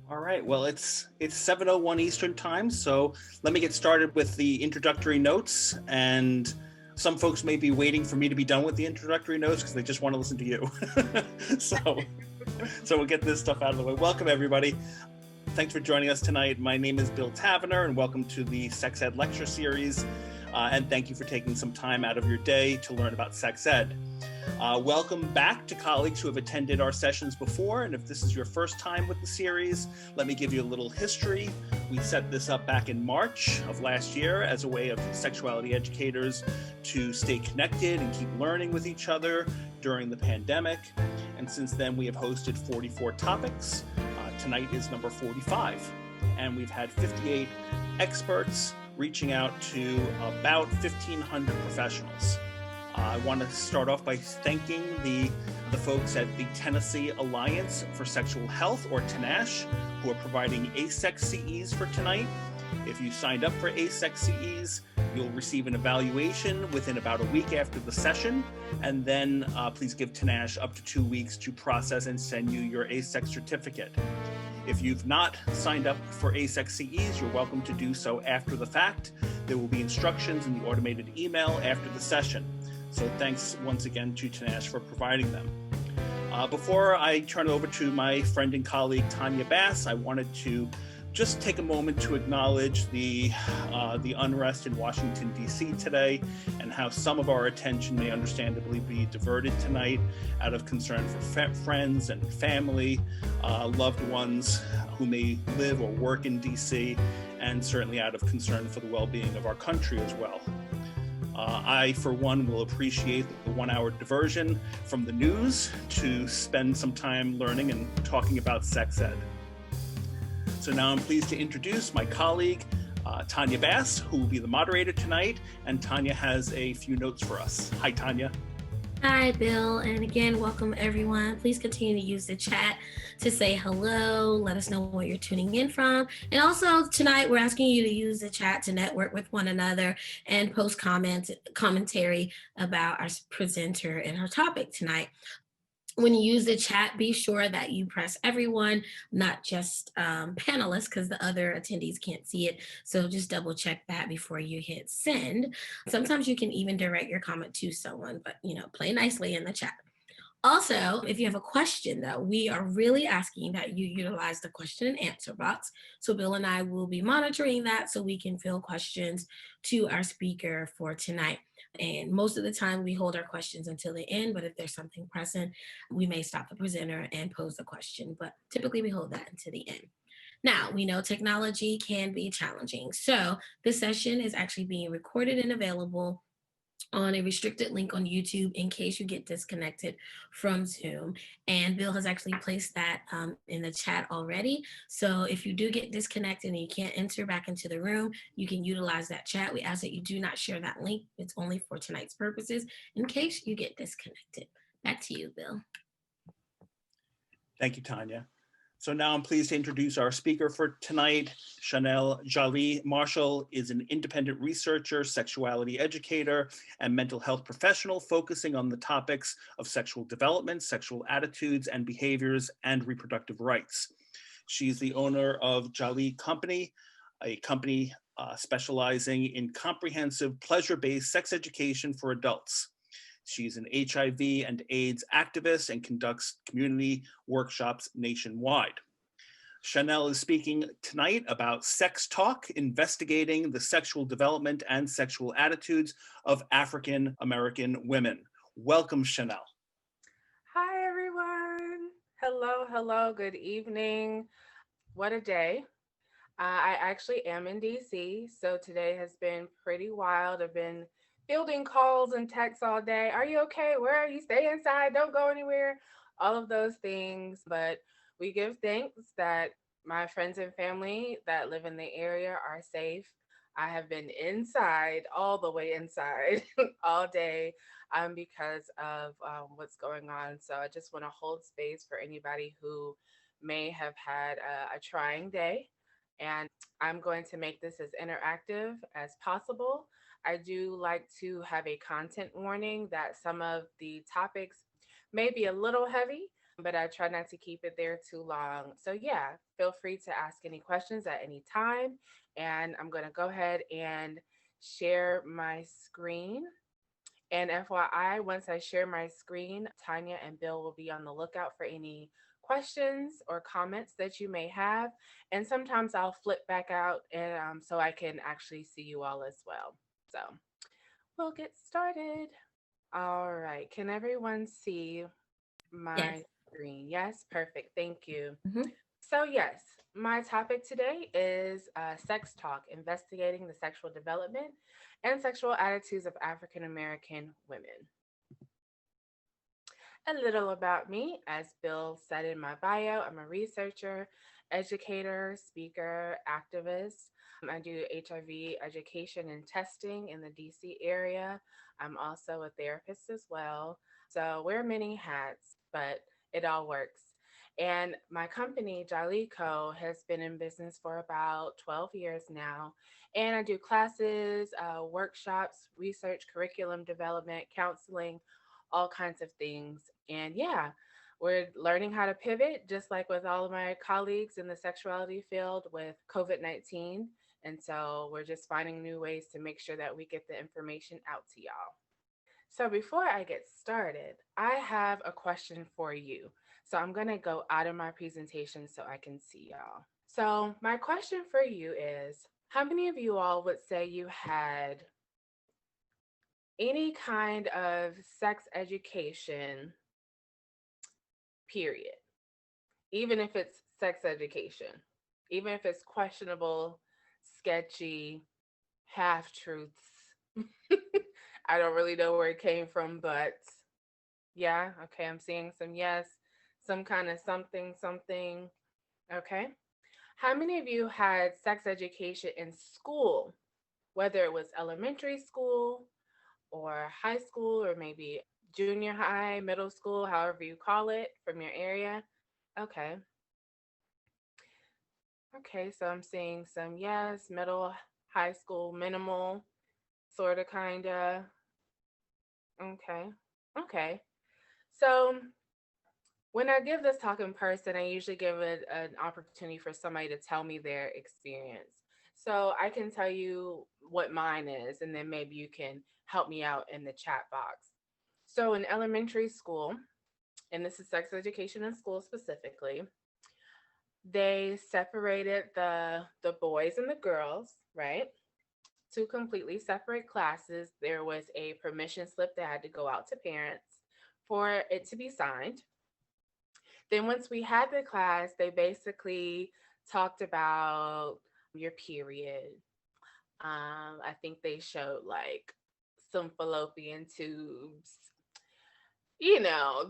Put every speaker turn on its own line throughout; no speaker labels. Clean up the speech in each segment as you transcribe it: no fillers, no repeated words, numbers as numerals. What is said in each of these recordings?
All right, well, it's 7:01 Eastern time, so let me get started with the introductory notes. And some folks may be waiting for me to be done with the introductory notes because they just want to listen to you. so, so we'll get this stuff out of the way. Welcome, everybody. Thanks for joining us tonight. My name is Bill Tavener, and welcome to the Sex Ed Lecture Series. And thank you for taking some time out of your day to learn about sex ed. Welcome back to colleagues who have attended our sessions before, and if this is your first time with the series, let me give you a little history. We set this up back in March of last year as a way of sexuality educators to stay connected and keep learning with each other during the pandemic. And since then, we have hosted 44 topics. Tonight is number 45, and we've had 58 experts reaching out to about 1,500 professionals. I want to start off by thanking the folks at the Tennessee Alliance for Sexual Health, or TANASH, who are providing ASEX CEs for tonight. If you signed up for ASEX CEs, you'll receive an evaluation within about a week after the session, and then please give TANASH up to 2 weeks to process and send you your ASEX certificate. If you've not signed up for ASEX CEs, you're welcome to do so after the fact. There will be instructions in the automated email after the session. So thanks once again to TANASH for providing them. Before I turn it over to my friend and colleague, Tanya Bass, I wanted to just take a moment to acknowledge the unrest in Washington, D.C. today, and how some of our attention may understandably be diverted tonight out of concern for friends and family, loved ones who may live or work in D.C., and certainly out of concern for the well-being of our country as well. I, for one, will appreciate the 1 hour diversion from the news to spend some time learning and talking about sex ed. So now I'm pleased to introduce my colleague, Tanya Bass, who will be the moderator tonight, and Tanya has a few notes for us. Hi, Tanya.
Hi, Bill, and again, welcome everyone. Please continue to use the chat to say hello, let us know where you're tuning in from. And also tonight, we're asking you to use the chat to network with one another and post commentary about our presenter and her topic tonight. When you use the chat, be sure that you press everyone, not just panelists, because the other attendees can't see it. So just double check that before you hit send. Sometimes you can even direct your comment to someone, but play nicely in the chat. Also, if you have a question, though, we are really asking that you utilize the question and answer box. So Bill and I will be monitoring that so we can fill questions to our speaker for tonight. And most of the time we hold our questions until the end, but if there's something pressing, we may stop the presenter and pose the question, but typically we hold that until the end. Now, we know technology can be challenging. So this session is actually being recorded and available on a restricted link on YouTube in case you get disconnected from Zoom. And Bill has actually placed that in the chat already. So if you do get disconnected and you can't enter back into the room, you can utilize that chat. We ask that you do not share that link. It's only for tonight's purposes in case you get disconnected. Back to you, Bill.
Thank you, Tanya. So now I'm pleased to introduce our speaker for tonight. Jaali Marshall is an independent researcher, sexuality educator, and mental health professional focusing on the topics of sexual development, sexual attitudes and behaviors, and reproductive rights. She's the owner of Jaali Company, a company specializing in comprehensive pleasure-based sex education for adults. She's an HIV and AIDS activist and conducts community workshops nationwide. Chanel is speaking tonight about Sex Talk, investigating the sexual development and sexual attitudes of African American women. Welcome, Chanel.
Hi, everyone. Hello, good evening. What a day. I actually am in DC, so today has been pretty wild. I've been fielding calls and texts all day. Are you okay? Where are you? Stay inside. Don't go anywhere. All of those things. But we give thanks that my friends and family that live in the area are safe. I have been inside, all the way inside, all day because of what's going on. So I just want to hold space for anybody who may have had a trying day. And I'm going to make this as interactive as possible. I do like to have a content warning that some of the topics may be a little heavy. but I try not to keep it there too long. So, yeah, feel free to ask any questions at any time. And I'm going to go ahead and share my screen. And FYI, once I share my screen, Tanya and Bill will be on the lookout for any questions or comments that you may have. And sometimes I'll flip back out and so I can actually see you all as well. So we'll get started. All right. Can everyone see
Yes.
my screen? Yes, perfect. Thank you.
Mhm.
So, yes, my topic today is sex talk, investigating the sexual development and sexual attitudes of African American women. A little about me, as Bill said in my bio, I'm a researcher, educator, speaker, activist. I do HIV education and testing in the DC area. I'm also a therapist as well. So wear many hats, but it all works. And my company, Jaali Co, has been in business for about 12 years now. And I do classes, workshops, research, curriculum development, counseling, all kinds of things. And yeah, we're learning how to pivot, just like with all of my colleagues in the sexuality field with COVID-19. And so we're just finding new ways to make sure that we get the information out to y'all. So before I get started, I have a question for you. So I'm going to go out of my presentation so I can see y'all. So my question for you is, how many of you all would say you had any kind of sex education, period? Even if it's sex education, even if it's questionable, sketchy, half truths. I don't really know where it came from, but yeah, okay, I'm seeing some yes, some kind of something, something. Okay. How many of you had sex education in school, whether it was elementary school or high school or maybe junior high, middle school, however you call it from your area? Okay. Okay, so I'm seeing some yes, middle, high school, minimal, sort of, kind of. Okay. Okay. So when I give this talk in person, I usually give it an opportunity for somebody to tell me their experience. So I can tell you what mine is, and then maybe you can help me out in the chat box. So in elementary school, and this is sex education in school specifically, they separated the boys and the girls, right? Two completely separate classes. There was a permission slip that had to go out to parents for it to be signed. Then once we had the class, they basically talked about your period. I think they showed like some fallopian tubes,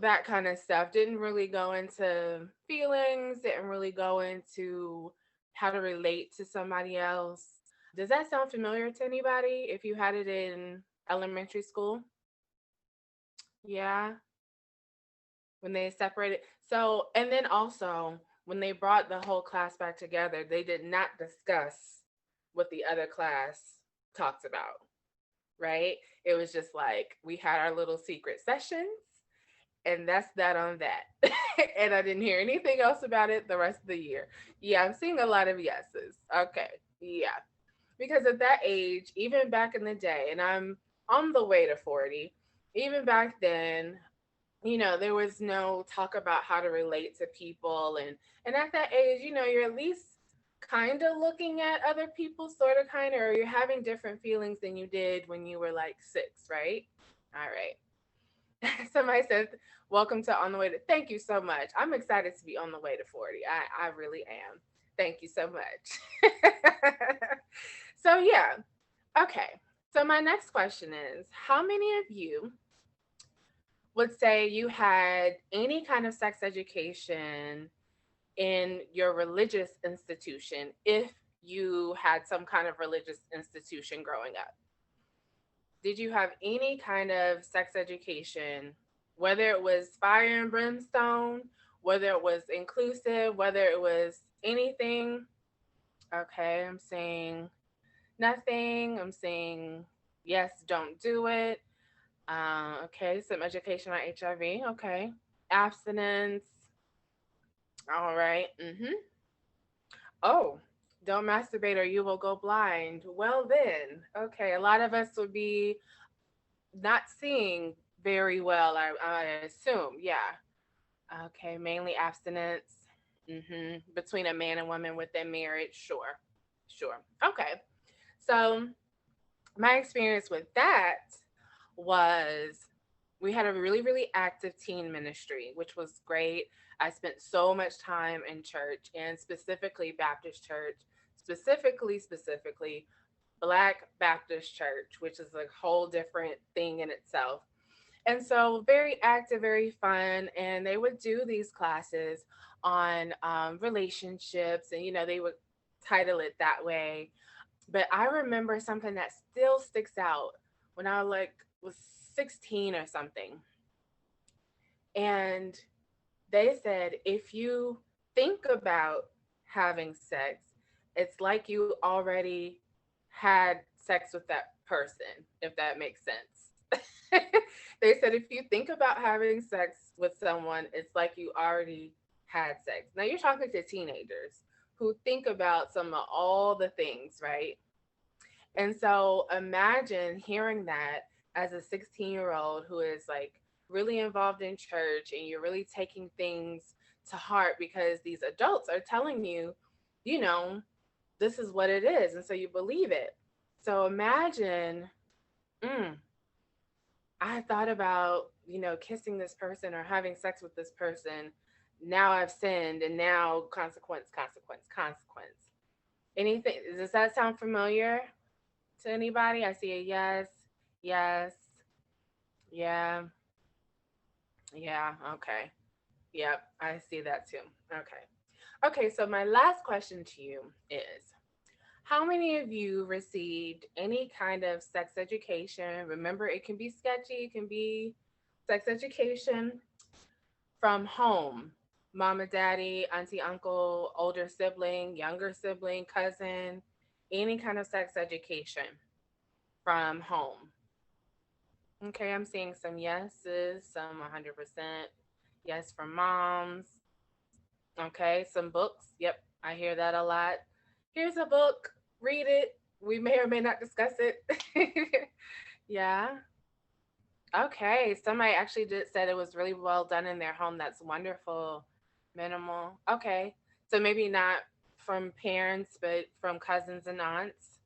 that kind of stuff. Didn't really go into feelings, didn't really go into how to relate to somebody else. Does that sound familiar to anybody if you had it in elementary school? Yeah, when they separated. So, and then also when they brought the whole class back together, they did not discuss what the other class talked about, right? It was just like we had our little secret sessions, and that's that on that. And I didn't hear anything else about it the rest of the year. Yeah, I'm seeing a lot of yeses. Okay. Yeah. Because at that age, even back in the day, and I'm on the way to 40, even back then, there was no talk about how to relate to people. And at that age, you're at least kind of looking at other people, sort of, kind of, or you're having different feelings than you did when you were like 6, right? All right. Somebody said, welcome to On the Way to. Thank you so much. I'm excited to be on the way to 40. I really am. Thank you so much. So, yeah. Okay. So, my next question is, how many of you would say you had any kind of sex education in your religious institution if you had some kind of religious institution growing up? Did you have any kind of sex education, whether it was fire and brimstone, whether it was inclusive, whether it was anything? Okay, I'm saying nothing. I'm saying yes, don't do it. Okay, some education on HIV. Okay, abstinence. All right. Oh, don't masturbate or you will go blind. Well, then, okay, a lot of us would be not seeing very well, I assume. Yeah. Okay, mainly abstinence. Between a man and woman within marriage. Sure. Sure. Okay. So, my experience with that was we had a really, really active teen ministry, which was great. I spent so much time in church and specifically Baptist church, specifically Black Baptist church, which is a whole different thing in itself. And so, very active, very fun. And they would do these classes on relationships, and they would title it that way. But I remember something that still sticks out when I was 16 or something. And they said if you think about having sex, it's like you already had sex with that person, if that makes sense. They said if you think about having sex with someone, it's like you already had sex. Now you're talking to teenagers who think about some of all the things, right? And so imagine hearing that as a 16-year-old who is like really involved in church and you're really taking things to heart because these adults are telling you, you know, this is what it is. And so you believe it. So imagine, mm, I thought about, kissing this person or having sex with this person. Now I've sinned and now consequence, consequence, consequence. Anything, does that sound familiar to anybody? I see a yes, yes, yeah, yeah, okay. Yep, I see that too. Okay. Okay, so my last question to you is how many of you received any kind of sex education? Remember, it can be sketchy, it can be sex education from home. Mama, daddy, auntie, uncle, older sibling, younger sibling, cousin, any kind of sex education from home. Okay, I'm seeing some yeses, some 100% yes from moms. Okay, some books. Yep, I hear that a lot. Here's a book, read it. We may or may not discuss it. Yeah. Okay, somebody actually did said it was really well done in their home. That's wonderful. Minimal. Okay, so maybe not from parents, but from cousins and aunts.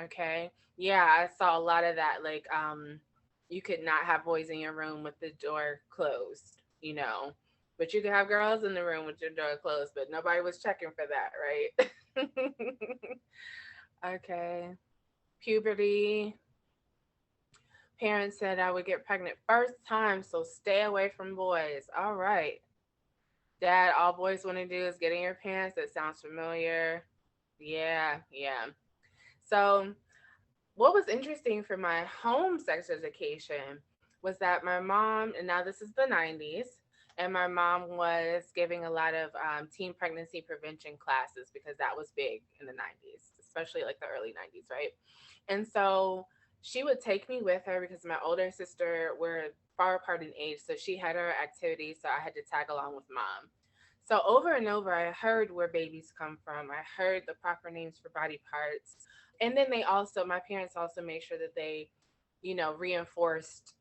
Okay. Yeah, I saw a lot of that. You could not have boys in your room with the door closed. But you could have girls in the room with your door closed, but nobody was checking for that, right? Okay. Puberty. Parents said I would get pregnant first time, so stay away from boys. All right. Dad, all boys want to do is get in your pants. That sounds familiar. Yeah, yeah. So what was interesting for my home sex education was that my mom, and now this is the 90s, and my mom was giving a lot of teen pregnancy prevention classes because that was big in the 90s, especially like the early 90s, right? And so she would take me with her because my older sister were far apart in age. So she had her activities, so I had to tag along with mom. So over and over, I heard where babies come from. I heard the proper names for body parts. And then my parents also made sure that they, reinforced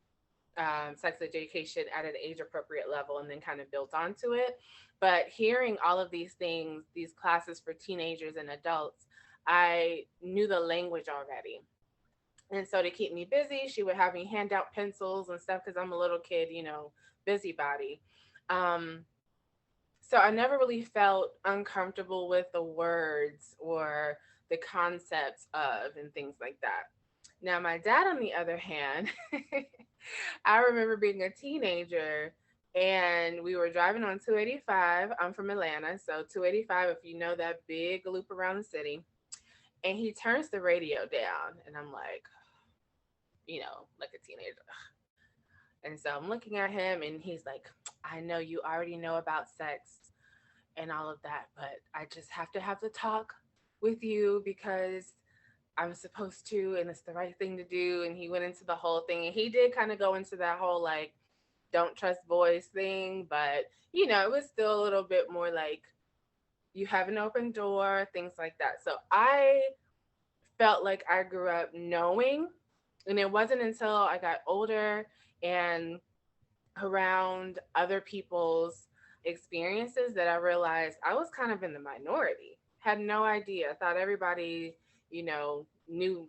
sex education at an age appropriate level and then kind of built onto it. But hearing all of these things, these classes for teenagers and adults, I knew the language already. And so to keep me busy, she would have me hand out pencils and stuff because I'm a little kid, busybody. Um, so I never really felt uncomfortable with the words or the concepts of and things like that. Now, my dad, on the other hand, I remember being a teenager and we were driving on 285. I'm from Atlanta. So 285, if you know that big loop around the city. And he turns the radio down. And I'm like a teenager. And so I'm looking at him and he's like, I know you already know about sex and all of that, but I just have to have the talk with you because I'm supposed to and it's the right thing to do. And he went into the whole thing and he did kind of go into that whole like, don't trust boys thing, but it was still a little bit more like you have an open door, things like that. So I felt like I grew up knowing, and it wasn't until I got older and around other people's experiences that I realized I was kind of in the minority. Had no idea. Thought everybody, knew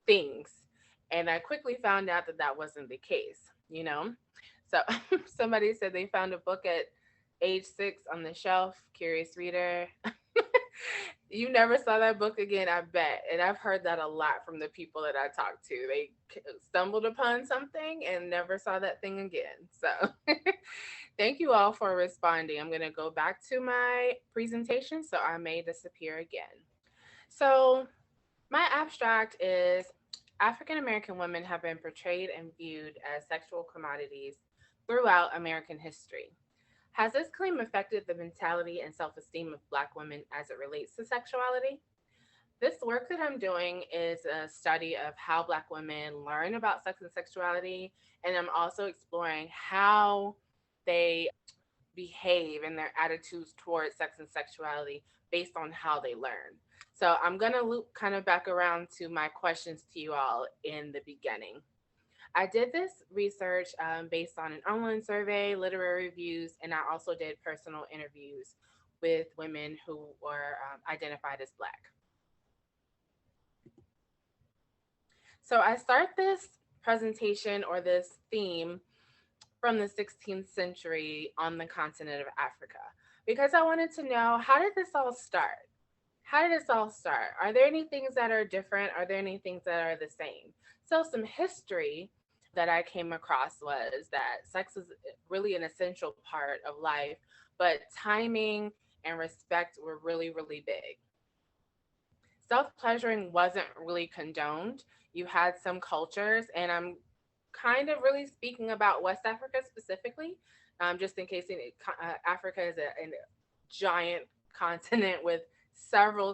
things. And I quickly found out that that wasn't the case. So somebody said they found a book at age 6 on the shelf, curious reader. You never saw that book again, I bet. And I've heard that a lot from the people that I talked to. They stumbled upon something and never saw that thing again. So thank you all for responding. I'm going to go back to my presentation so I may disappear again. So, my abstract is African American women have been portrayed and viewed as sexual commodities throughout American history. Has this claim affected the mentality and self esteem of Black women as it relates to sexuality? This work that I'm doing is a study of how Black women learn about sex and sexuality, and I'm also exploring how they behave and their attitudes towards sex and sexuality based on how they learn. So I'm going to loop kind of back around to my questions to you all in the beginning. I did this research based on an online survey, literary reviews, and I also did personal interviews with women who were identified as Black. So I start this presentation or this theme from the 16th century on the continent of Africa because I wanted to know, how did this all start? How did this all start? Are there any things that are different? Are there any things that are the same? So some history that I came across was that sex is really an essential part of life, but timing and respect were really, really big. Self pleasuring wasn't really condoned. You had some cultures, and I'm kind of really speaking about West Africa specifically, just in case Africa is a giant continent with several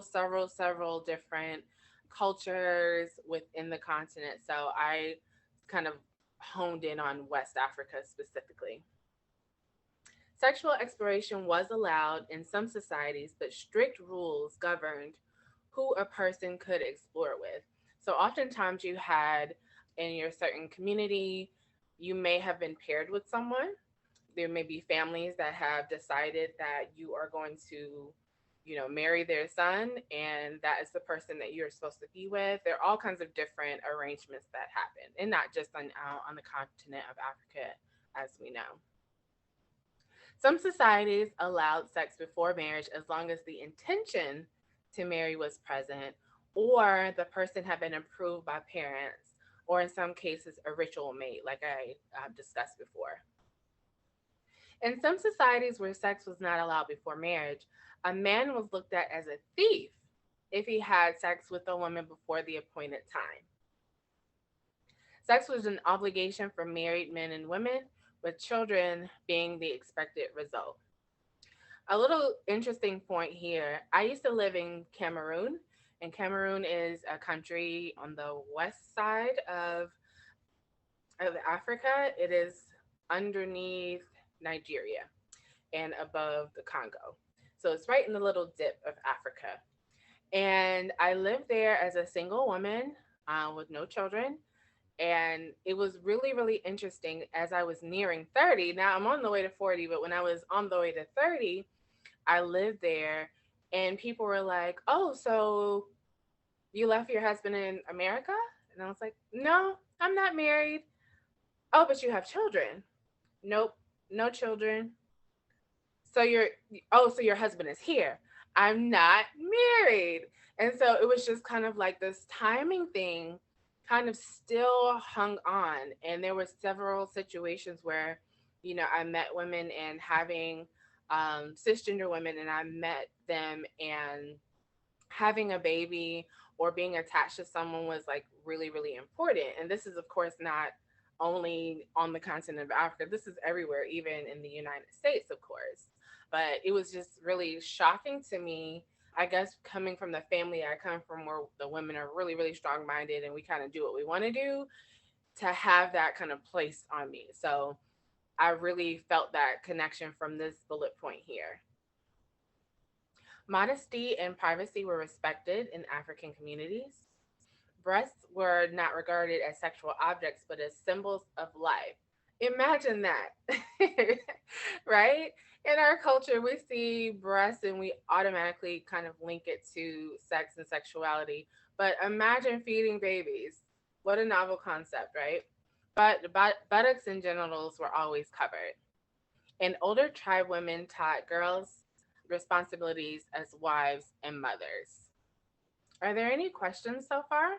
different cultures within the continent. So I kind of honed in on West Africa specifically. Sexual exploration was allowed in some societies, but strict rules governed who a person could explore with. So oftentimes you had in your certain community, you may have been paired with someone. There may be families that have decided that you are going to, marry their son, and that is the person that you're supposed to be with. There are all kinds of different arrangements that happen, and not just on the continent of Africa, as we know. Some societies allowed sex before marriage as long as the intention to marry was present, or the person had been approved by parents, or in some cases, a ritual mate, like I discussed before. In some societies where sex was not allowed before marriage, a man was looked at as a thief if he had sex with a woman before the appointed time. Sex was an obligation for married men and women, with children being the expected result. A little interesting point here, I used to live in Cameroon, and Cameroon is a country on the west side of Africa. It is underneath Nigeria and above the Congo. So it's right in the little dip of Africa. And I lived there as a single woman with no children. And it was really, really interesting as I was nearing 30. Now I'm on the way to 40, but when I was on the way to 30, I lived there and people were like, "Oh, so you left your husband in America?" And I was like, "No, I'm not married." "Oh, but you have children?" "Nope, no children." So your husband is here." "I'm not married." And so it was just kind of like this timing thing kind of still hung on. And there were several situations where, I met women and having cisgender women, and I met them and having a baby or being attached to someone was like really, really important. And this is, of course, not only on the continent of Africa, this is everywhere, even in the United States, of course. But it was just really shocking to me, I guess, coming from the family I come from, where the women are really, really strong minded and we kind of do what we want to do, to have that kind of placed on me. So I really felt that connection from this bullet point here. Modesty and privacy were respected in African communities. Breasts were not regarded as sexual objects, but as symbols of life. Imagine that, right? In our culture, we see breasts and we automatically kind of link it to sex and sexuality. But imagine feeding babies. What a novel concept, right? But buttocks and genitals were always covered. And older tribe women taught girls responsibilities as wives and mothers. Are there any questions so far?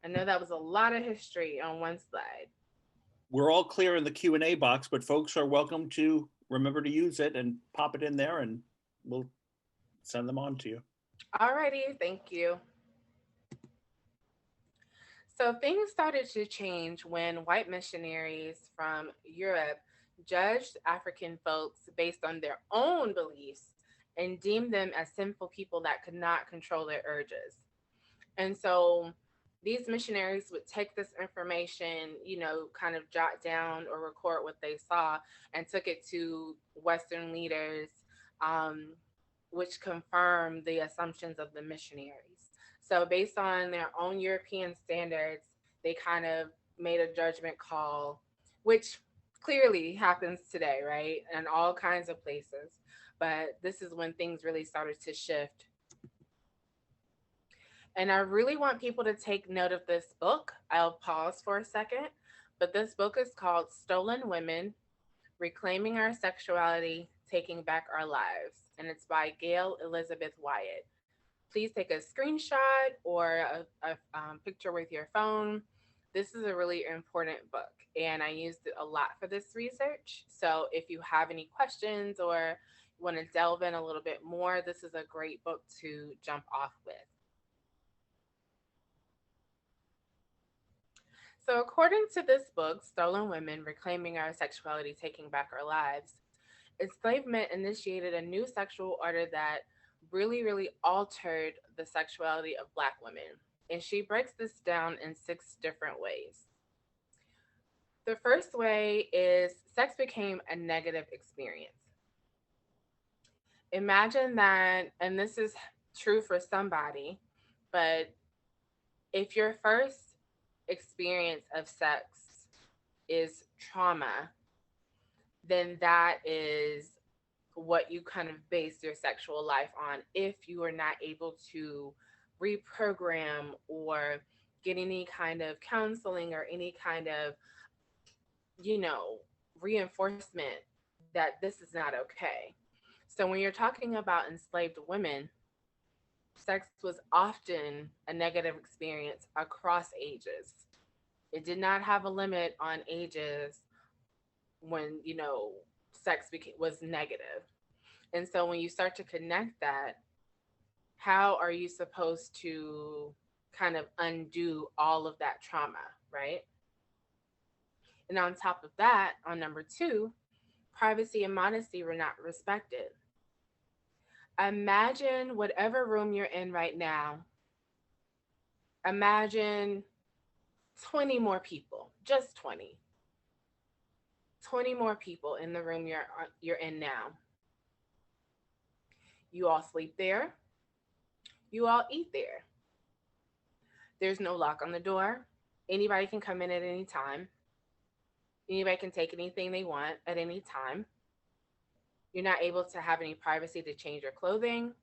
I know that was a lot of history on one slide.
We're all clear in the Q&A box, but folks are welcome to remember to use it and pop it in there, and we'll send them on to you.
Alrighty, thank you. So things started to change when white missionaries from Europe judged African folks based on their own beliefs and deemed them as sinful people that could not control their urges. And so these missionaries would take this information, kind of jot down or record what they saw and took it to Western leaders, um, which confirmed the assumptions of the missionaries. So, based on their own European standards, they kind of made a judgment call, which clearly happens today, right? In all kinds of places. But this is when things really started to shift. And I really want people to take note of this book. I'll pause for a second. But this book is called Stolen Women: Reclaiming Our Sexuality, Taking Back Our Lives. And it's by Gail Elizabeth Wyatt. Please take a screenshot or a picture with your phone. This is a really important book, and I used it a lot for this research. So if you have any questions or want to delve in a little bit more, this is a great book to jump off with. So, according to this book, Stolen Women: Reclaiming Our Sexuality, Taking Back Our Lives, enslavement initiated a new sexual order that really altered the sexuality of Black women. And she breaks this down in 6 different ways. The first way is sex became a negative experience. Imagine that, and this is true for somebody, but if your first experience of sex is trauma, then that is what you kind of base your sexual life on if you are not able to reprogram or get any kind of counseling or any kind of, reinforcement that this is not okay. So when you're talking about enslaved women, sex was often a negative experience across ages. It did not have a limit on ages when, was negative. And so when you start to connect that, how are you supposed to kind of undo all of that trauma, right? And on top of that, on number 2, privacy and modesty were not respected. Imagine whatever room you're in right now. Imagine 20 more people, just 20. 20 more people in the room you're in now. You all sleep there. You all eat there. There's no lock on the door. Anybody can come in at any time. Anybody can take anything they want at any time. You're not able to have any privacy to change your clothing,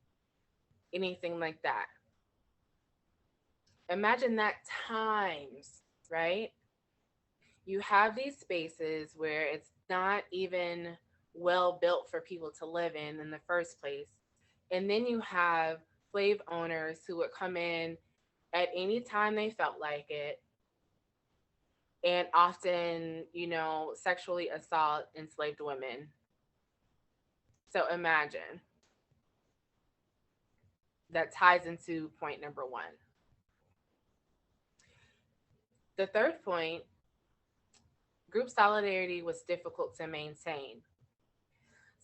anything like that. Imagine that times, right? You have these spaces where it's not even well built for people to live in the first place. And then you have slave owners who would come in at any time they felt like it and often, sexually assault enslaved women. So imagine. That ties into point number 1. The third point, group solidarity was difficult to maintain.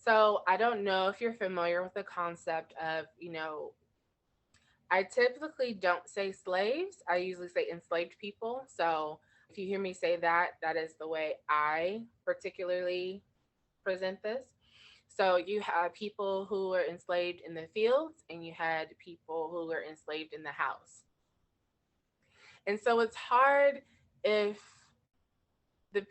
So I don't know if you're familiar with the concept of, I typically don't say slaves. I usually say enslaved people. So If you hear me say that, that is the way I particularly present this. So you have people who were enslaved in the fields, and you had people who were enslaved in the house. And so it's hard if the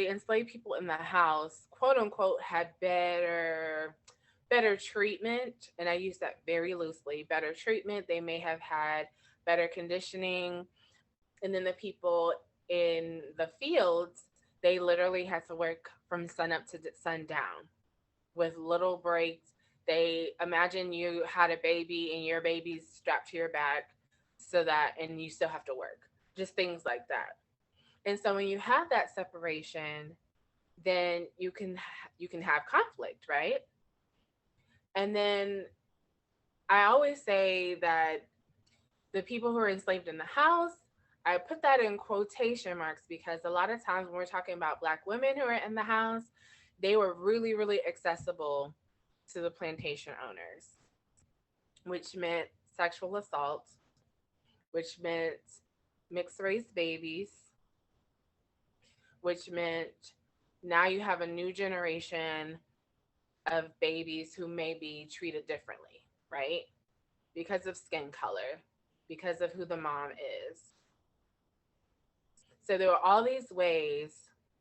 enslaved people in the house, quote unquote, had better treatment, and I use that very loosely, better treatment. They may have had better conditioning. And then the people in the fields, they literally had to work from sun up to sundown with little breaks. They imagine you had a baby and your baby's strapped to your back, so that, and you still have to work, just things like that. And so when you have that separation, then you can have conflict, right? And then I always say that the people who are enslaved in the house, I put that in quotation marks because a lot of times when we're talking about Black women who are in the house, they were really, really accessible to the plantation owners, which meant sexual assault, which meant mixed race babies, which meant now you have a new generation of babies who may be treated differently, right? Because of skin color, because of who the mom is. So there were all these ways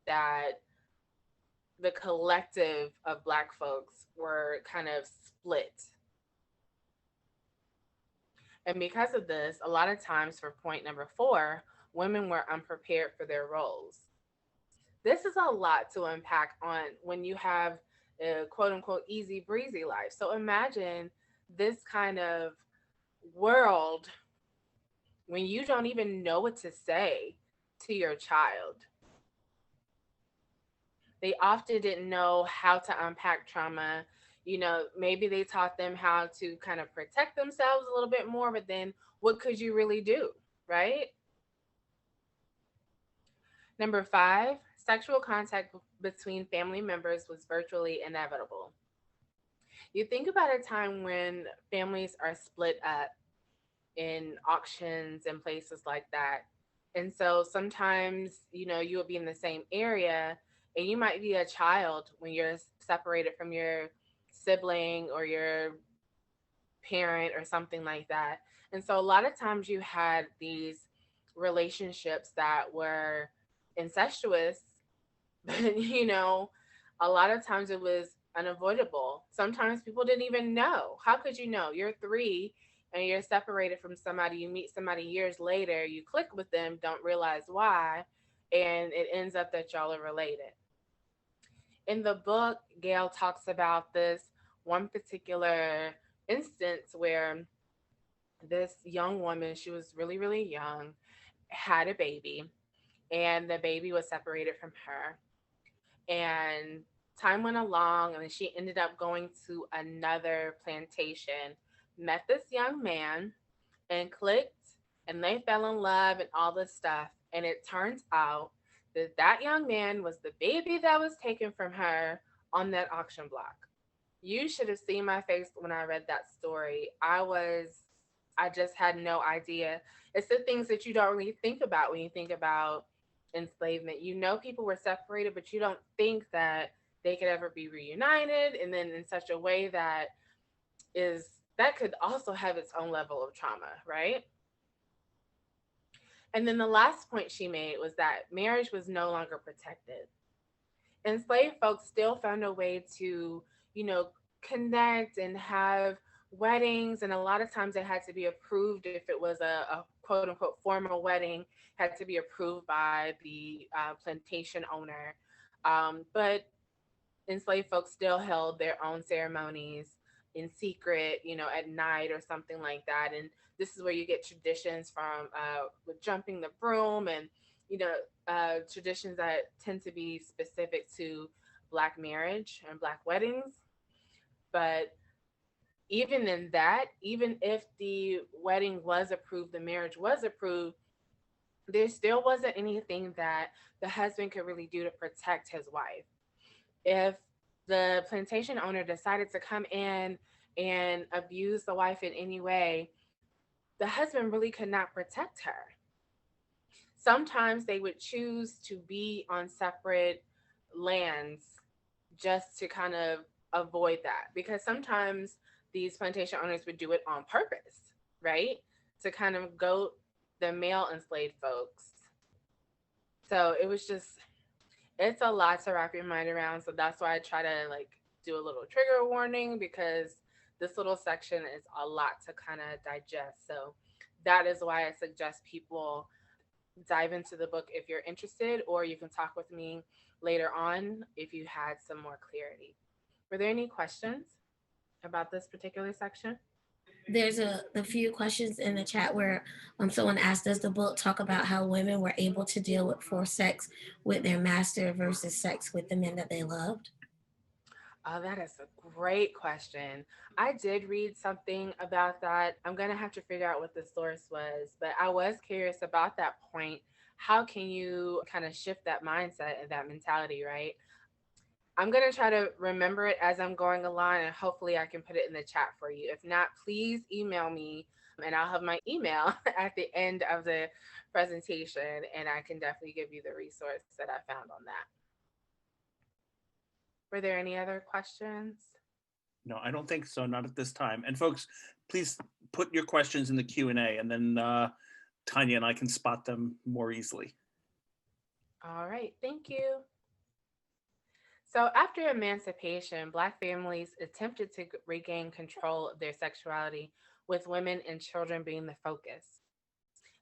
that the collective of Black folks were kind of split. And because of this, a lot of times, for point number 4, women were unprepared for their roles. This is a lot to unpack on when you have a quote unquote easy breezy life. So imagine this kind of world when you don't even know what to say to your child. They often didn't know how to unpack trauma. Maybe they taught them how to kind of protect themselves a little bit more, but then what could you really do, right? Number 5, sexual contact between family members was virtually inevitable. You think about a time when families are split up in auctions and places like that. And so sometimes, you will be in the same area and you might be a child when you're separated from your sibling or your parent or something like that. And so a lot of times you had these relationships that were incestuous, but a lot of times it was unavoidable. Sometimes people didn't even know. How could you know? You're 3 and you're separated from somebody, you meet somebody years later, you click with them, don't realize why, and it ends up that y'all are related. In the book, Gail talks about this one particular instance where this young woman, she was really, really young, had a baby, and the baby was separated from her. And time went along, and she ended up going to another plantation, met this young man, and clicked, and they fell in love and all this stuff. And it turns out that that young man was the baby that was taken from her on that auction block. You should have seen my face when I read that story. I just had no idea. It's the things that you don't really think about when you think about enslavement. People were separated, but you don't think that they could ever be reunited, and then in such a way that could also have its own level of trauma, right? And then the last point she made was that marriage was no longer protected. Enslaved folks still found a way to, connect and have weddings. And a lot of times it had to be approved. If it was a quote unquote formal wedding, had to be approved by the plantation owner. But enslaved folks still held their own ceremonies in secret, at night or something like that. And this is where you get traditions from with jumping the broom and, traditions that tend to be specific to Black marriage and Black weddings. But even in that, even if the wedding was approved, the marriage was approved, there still wasn't anything that the husband could really do to protect his wife. If the plantation owner decided to come in and abuse the wife in any way, the husband really could not protect her. sometimes they would choose to be on separate lands just to kind of avoid that, because sometimes these plantation owners would do it on purpose, right? To kind of goat the male enslaved folks. So it was just, it's a lot to wrap your mind around. So that's why I try to like do a little trigger warning, because this little section is a lot to kind of digest. So that is why I suggest people dive into the book if you're interested, or you can talk with me later on if you had some more clarity. Were there any questions about this particular section?
There's a few questions in the chat where someone asked, does the book talk about how women were able to deal with forced sex with their master versus sex with the men that they loved?
Oh, that is a great question. I did read something about that. I'm going to have to figure out what the source was, but I was curious about that point. How can you kind of shift that mindset and that mentality, right? I'm going to try to remember it as I'm going along, and hopefully I can put it in the chat for you. If not, please email me and I'll have my email at the end of the presentation, and I can definitely give you the resource that I found on that. Were there any other questions?
No, I don't think so. Not at this time. And folks, please put your questions in the Q&A, and then Tanya and I can spot them more easily.
All right, thank you. So after emancipation, Black families attempted to regain control of their sexuality, with women and children being the focus.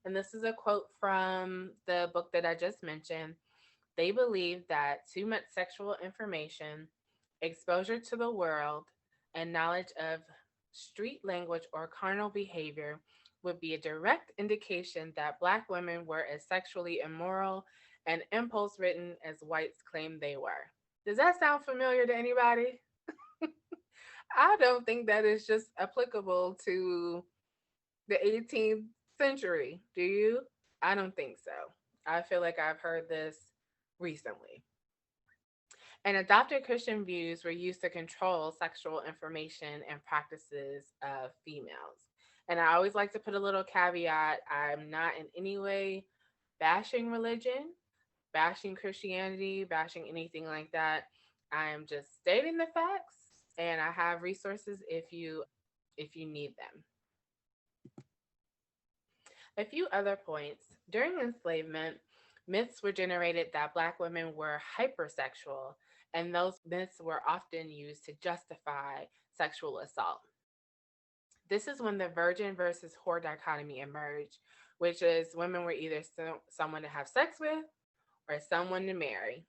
And this is a quote from the book that I just mentioned. They believed that too much sexual information, exposure to the world, and knowledge of street language or carnal behavior would be a direct indication that Black women were as sexually immoral and impulse ridden as whites claimed they were. Does that sound familiar to anybody? I don't think that is just applicable to the 18th century. Do you? I don't think so. I feel like I've heard this recently. And adopted Christian views were used to control sexual information and practices of females. And I always like to put a little caveat: I'm not in any way bashing religion, bashing Christianity, bashing anything like that. I am just stating the facts, and I have resources if you need them. A few other points. During enslavement, myths were generated that Black women were hypersexual, and those myths were often used to justify sexual assault. This is when the virgin versus whore dichotomy emerged, which is women were either someone to have sex with or someone to marry.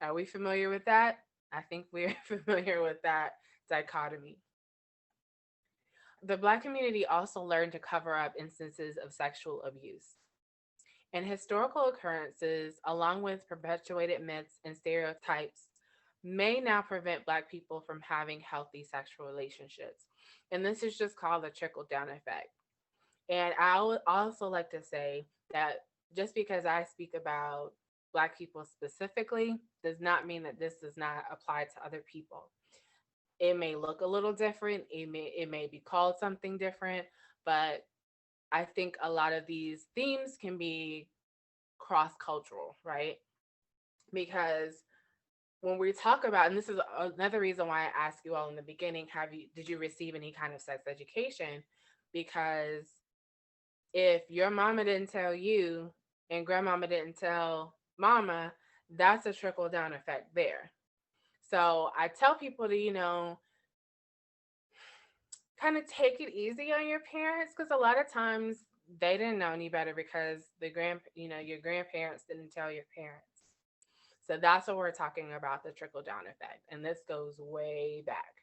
Are we familiar with that? I think we're familiar with that dichotomy. The Black community also learned to cover up instances of sexual abuse. And historical occurrences, along with perpetuated myths and stereotypes, may now prevent Black people from having healthy sexual relationships. And this is just called the trickle down effect. And I would also like to say that just because I speak about Black people specifically does not mean that this does not apply to other people. It may look a little different, it may be called something different, but I think a lot of these themes can be cross-cultural, right? Because when we talk about, and this is another reason why I asked you all in the beginning, did you receive any kind of sex education? Because if your mama didn't tell you and grandmama didn't tell mama, that's a trickle down effect there. So I tell people to, kind of take it easy on your parents, because a lot of times they didn't know any better because your grandparents didn't tell your parents. So that's what we're talking about, the trickle down effect. And this goes way back.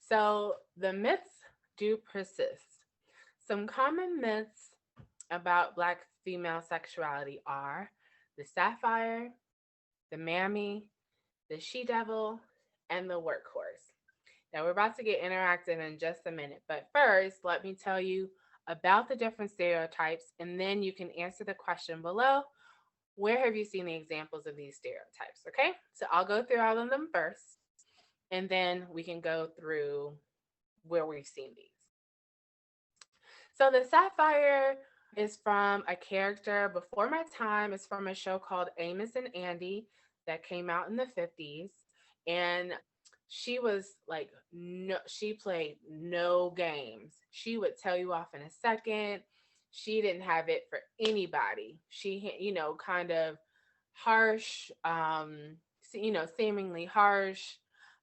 So the myths do persist. Some common myths about Black female sexuality are the sapphire, the mammy, the she-devil, and the workhorse. Now we're about to get interactive in just a minute, but first, let me tell you about the different stereotypes, and then you can answer the question below: where have you seen the examples of these stereotypes? Okay, so I'll go through all of them first, and then we can go through where we've seen these. So the sapphire is from a character before my time. It's from a show called Amos and Andy that came out in the 50s. And she was like, no, she played no games. She would tell you off in a second. She didn't have it for anybody. She, kind of harsh, seemingly harsh,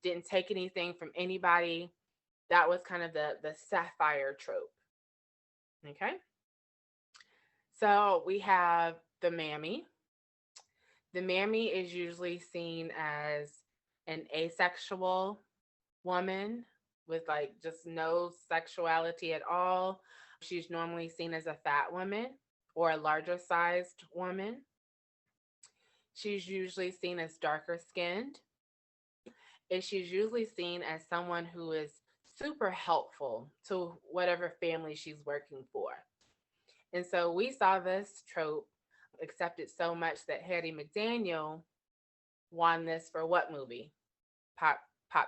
didn't take anything from anybody. That was kind of the sapphire trope. Okay. So we have the mammy. The mammy is usually seen as an asexual woman with like just no sexuality at all. She's normally seen as a fat woman or a larger sized woman. She's usually seen as darker skinned. And she's usually seen as someone who is super helpful to whatever family she's working for. And so we saw this trope accepted so much that Hattie McDaniel won this for what movie? Pop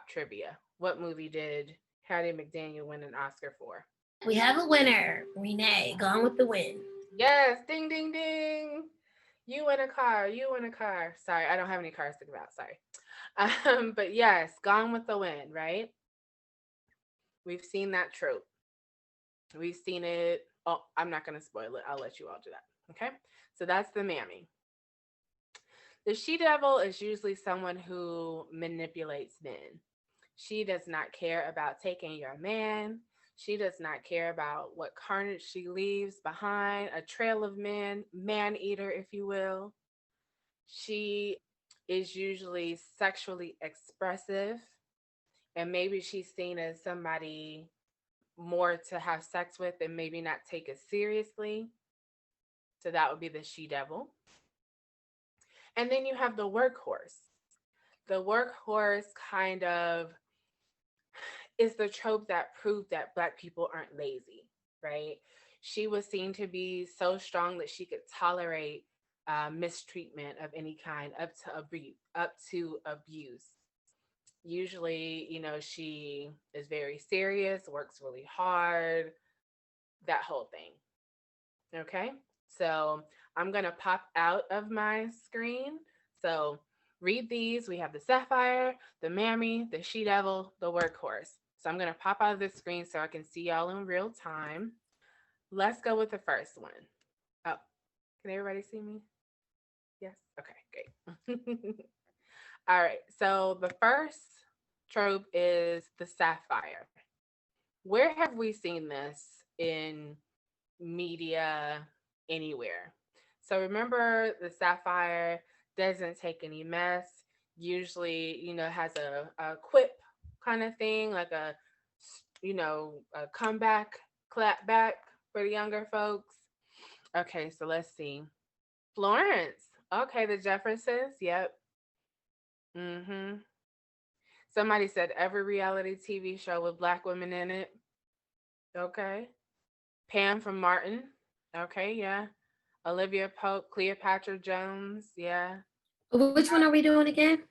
trivia. What movie did Hattie McDaniel win an Oscar for?
We have a winner, Renee, Gone with the Wind.
Yes, ding, ding, ding. You win a car. You win a car. Sorry, I don't have any cars to give out. Sorry. But yes, Gone with the Wind, right? We've seen that trope. We've seen it. Oh, I'm not going to spoil it. I'll let you all do that. Okay. So that's the mammy. The she-devil is usually someone who manipulates men. She does not care about taking your man. She does not care about what carnage she leaves behind, a trail of men, man-eater, if you will. She is usually sexually expressive, and maybe she's seen as somebody more to have sex with and maybe not take it seriously. So that would be the she-devil. And then you have the workhorse. The workhorse kind of is the trope that proved that Black people aren't lazy, right? She was seen to be so strong that she could tolerate mistreatment of any kind up to abuse. Usually, she is very serious, works really hard, that whole thing. Okay, so I'm going to pop out of my screen. So read these. We have the sapphire, the mammy, the she-devil, the workhorse. So I'm going to pop out of this screen so I can see y'all in real time. Let's go with the first one. Oh, can everybody see me? Yes? Okay, great. All right, so the first trope is the sapphire. Where have we seen this in media anywhere? So remember, the sapphire doesn't take any mess. Usually, has a quip kind of thing, like a comeback, clap back for the younger folks. Okay, so let's see. Florence. Okay, the Jeffersons. Yep. Somebody said every reality TV show with Black women in it. Okay. Pam from Martin. Okay, yeah. Olivia Pope, Cleopatra Jones. Yeah.
Which one are we doing again?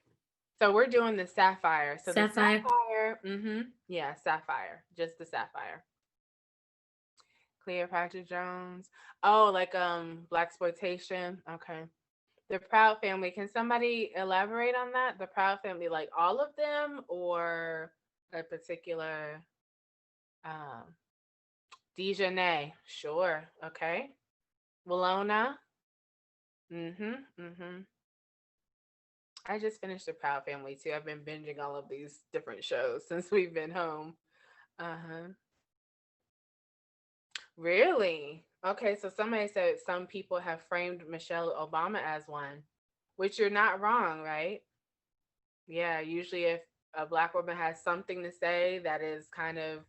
So we're doing the sapphire. So
Sapphire.
the sapphire. Yeah, sapphire. Just the sapphire. Cleopatra Jones. Oh, like blaxploitation. Okay. The Proud Family. Can somebody elaborate on that? The Proud Family, like all of them, or a particular Dejanay? Sure. Okay. Walona. I just finished The Proud Family too. I've been binging all of these different shows since we've been home. Really? Okay, so somebody said some people have framed Michelle Obama as one, which you're not wrong, right? Yeah, usually if a Black woman has something to say that is kind of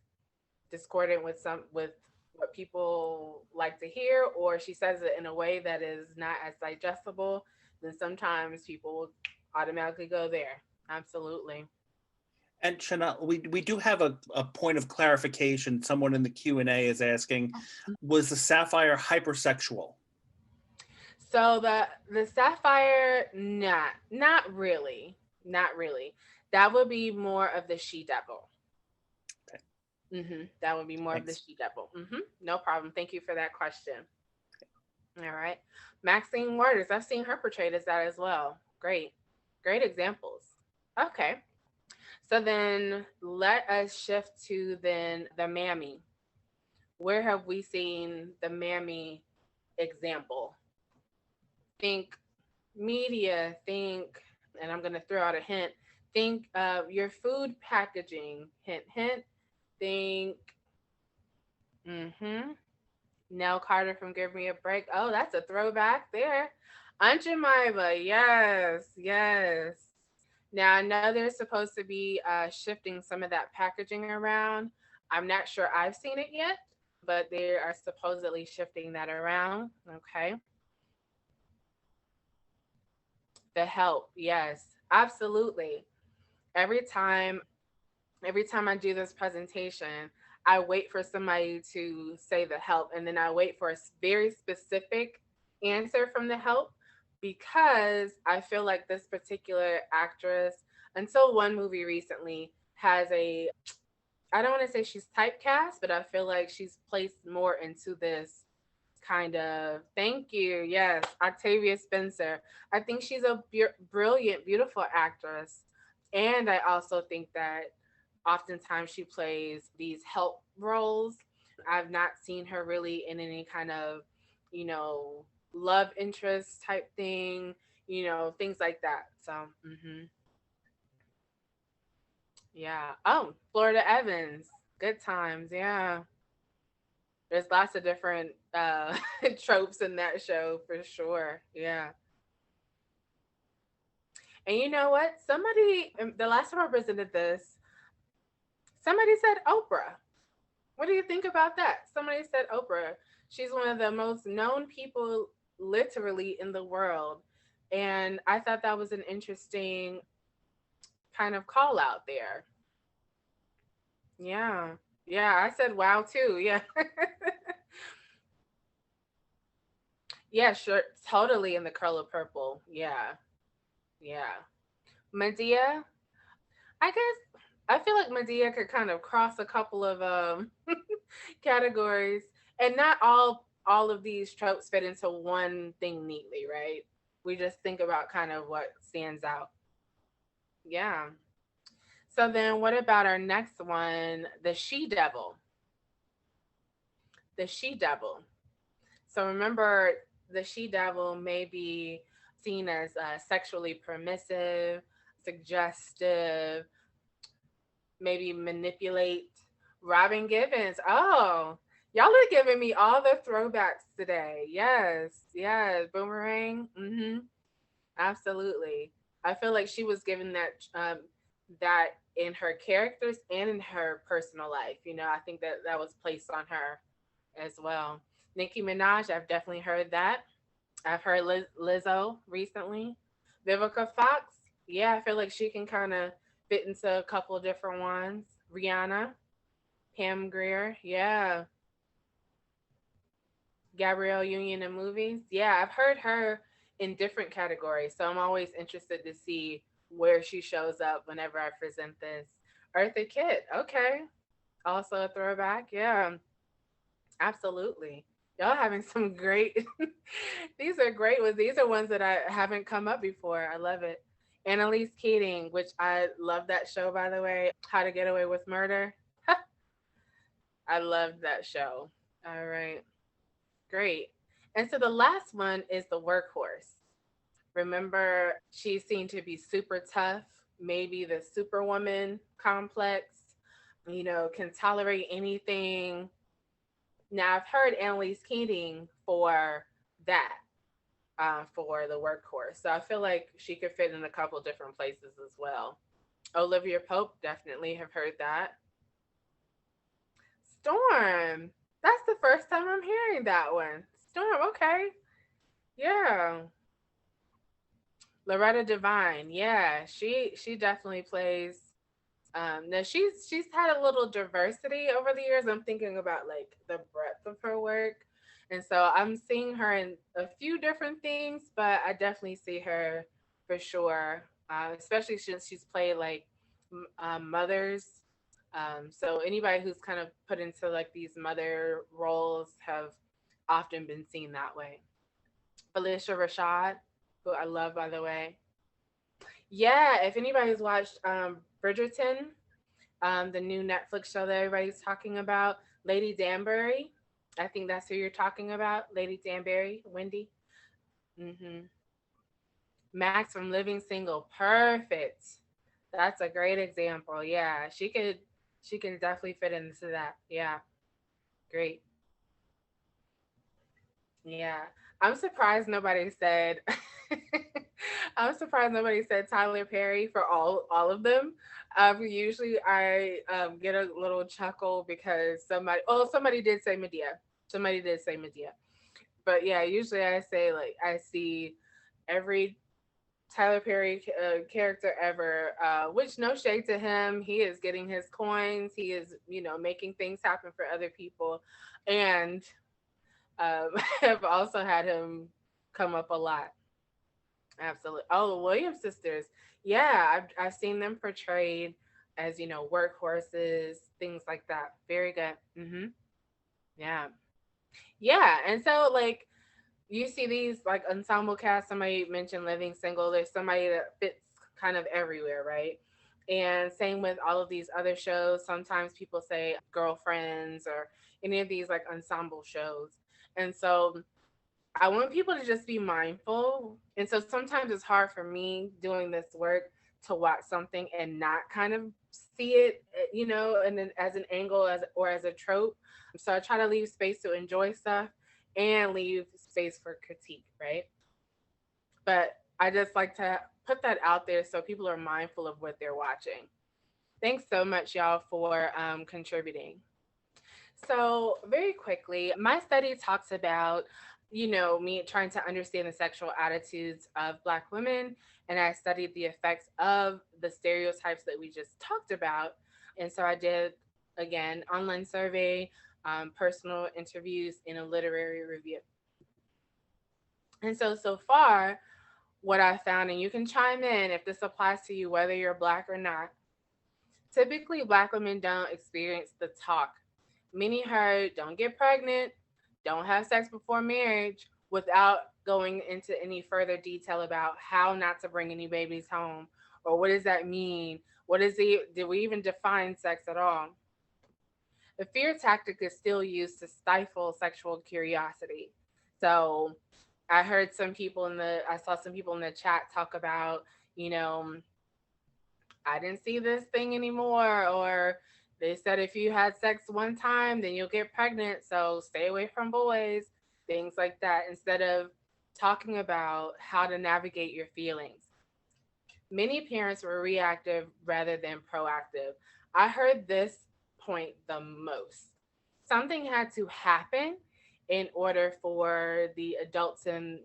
discordant with what people like to hear, or she says it in a way that is not as digestible, then sometimes people will automatically go there. Absolutely.
And Chanel, we do have a point of clarification. Someone in the Q&A is asking, was the sapphire hypersexual?
So the sapphire, not really. Not really. That would be more of the she-devil.
Okay.
That would be more of the
Thanks.
she devil. No problem. Thank you for that question. All right. Maxine Waters, I've seen her portrayed as that as well. Great. Great examples. Okay. So then let us shift to then the mammy. Where have we seen the mammy example? Think media, think, and I'm going to throw out a hint, think your food packaging, hint, hint, think, mm-hmm, Nell Carter from Give Me a Break. Oh, that's a throwback there. Aunt Jemima, yes, yes. Now I know they're supposed to be shifting some of that packaging around. I'm not sure I've seen it yet, but they are supposedly shifting that around. Okay. The help, yes, absolutely. Every time, every time I do this presentation, I wait for somebody to say the help, and then I wait for a very specific answer from the help because I feel like this particular actress, until one movie recently, has a, I don't want to say she's typecast, but I feel like she's placed more into this kind of, thank you, yes, Octavia Spencer. I think she's a brilliant, beautiful actress. And I also think that oftentimes she plays these help roles. I've not seen her really in any kind of, you know, love interest type thing, things like that. So, yeah. Oh, Florida Evans. Good times. Yeah. There's lots of different tropes in that show for sure. Yeah. And you know what? Somebody, the last time I presented this, somebody said Oprah. What do you think about that? Somebody said Oprah. She's one of the most known people literally in the world. And I thought that was an interesting kind of call out there. Yeah. Yeah. I said wow too. Yeah. Yeah, sure. Totally in the color purple. Yeah. Yeah. Medea, I guess I feel like Medea could kind of cross a couple of categories, and not all of these tropes fit into one thing neatly, right? We just think about kind of what stands out. Yeah. So then what about our next one, the she devil? The she devil. So remember, the she devil may be seen as sexually permissive, suggestive, maybe manipulate. Robin Givens. Oh, y'all are giving me all the throwbacks today. Yes, yes. Boomerang. Absolutely. I feel like she was given that in her characters and in her personal life. I think that that was placed on her as well. Nicki Minaj, I've definitely heard that. I've heard Lizzo recently. Vivica Fox, yeah, I feel like she can kind of fit into a couple of different ones. Rihanna, Pam Grier, yeah. Gabrielle Union in movies, yeah, I've heard her in different categories, so I'm always interested to see where she shows up whenever I present this. Eartha Kitt, okay, also a throwback, yeah, absolutely. Y'all having some great, these are great ones. These are ones that I haven't come up before. I love it. Annalise Keating, which I love that show, by the way. How to Get Away with Murder. I loved that show. All right, great. And so the last one is the workhorse. Remember, she seemed to be super tough, maybe the superwoman complex, can tolerate anything. Now, I've heard Annalise Keating for that, for the workhorse. So I feel like she could fit in a couple different places as well. Olivia Pope, definitely have heard that. Storm. That's the first time I'm hearing that one. Storm, okay. Yeah. Loretta Devine. Yeah, she definitely plays. Now she's had a little diversity over the years. I'm thinking about like the breadth of her work. And so I'm seeing her in a few different things, but I definitely see her for sure, especially since she's played like mothers So anybody who's kind of put into like these mother roles have often been seen that way. Alicia Rashad, who I love by the way. Yeah, if anybody's watched Bridgerton, the new Netflix show that everybody's talking about, Lady Danbury. I think that's who you're talking about, Lady Danbury, Wendy. hmm Max from Living Single, perfect. That's a great example. Yeah, she can definitely fit into that. Yeah, great. Yeah, I'm surprised nobody said. I'm surprised nobody said Tyler Perry for all of them. Usually I get a little chuckle because somebody did say Medea. Somebody did say Medea. But yeah, usually I say like I see every Tyler Perry character ever, which no shade to him. He is getting his coins. He is, making things happen for other people. And I've also had him come up a lot. Absolutely. Oh, the Williams sisters. Yeah, I've seen them portrayed as, workhorses, things like that. Very good. Yeah. Yeah. And so, like, you see these like ensemble cast. Somebody mentioned Living Single. There's somebody that fits kind of everywhere, right? And same with all of these other shows. Sometimes people say Girlfriends or any of these like ensemble shows. And so I want people to just be mindful. And so sometimes it's hard for me doing this work to watch something and not kind of see it, and then as an angle as a trope. So I try to leave space to enjoy stuff and leave space for critique, right? But I just like to put that out there so people are mindful of what they're watching. Thanks so much, y'all, for contributing. So, very quickly, my study talks about, me trying to understand the sexual attitudes of Black women. And I studied the effects of the stereotypes that we just talked about. And so I did, again, online survey, personal interviews, and a literary review. And so far, what I found, and you can chime in if this applies to you, whether you're Black or not, typically Black women don't experience the talk. Many heard don't get pregnant, don't have sex before marriage, without going into any further detail about how not to bring any babies home, or what does that mean? What is it? Did we even define sex at all? The fear tactic is still used to stifle sexual curiosity. So I saw some people in the chat talk about, you know, I didn't see this thing anymore, or they said if you had sex one time, then you'll get pregnant. So stay away from boys, things like that, instead of talking about how to navigate your feelings. Many parents were reactive rather than proactive. I heard this point the most. Something had to happen in order for the adults in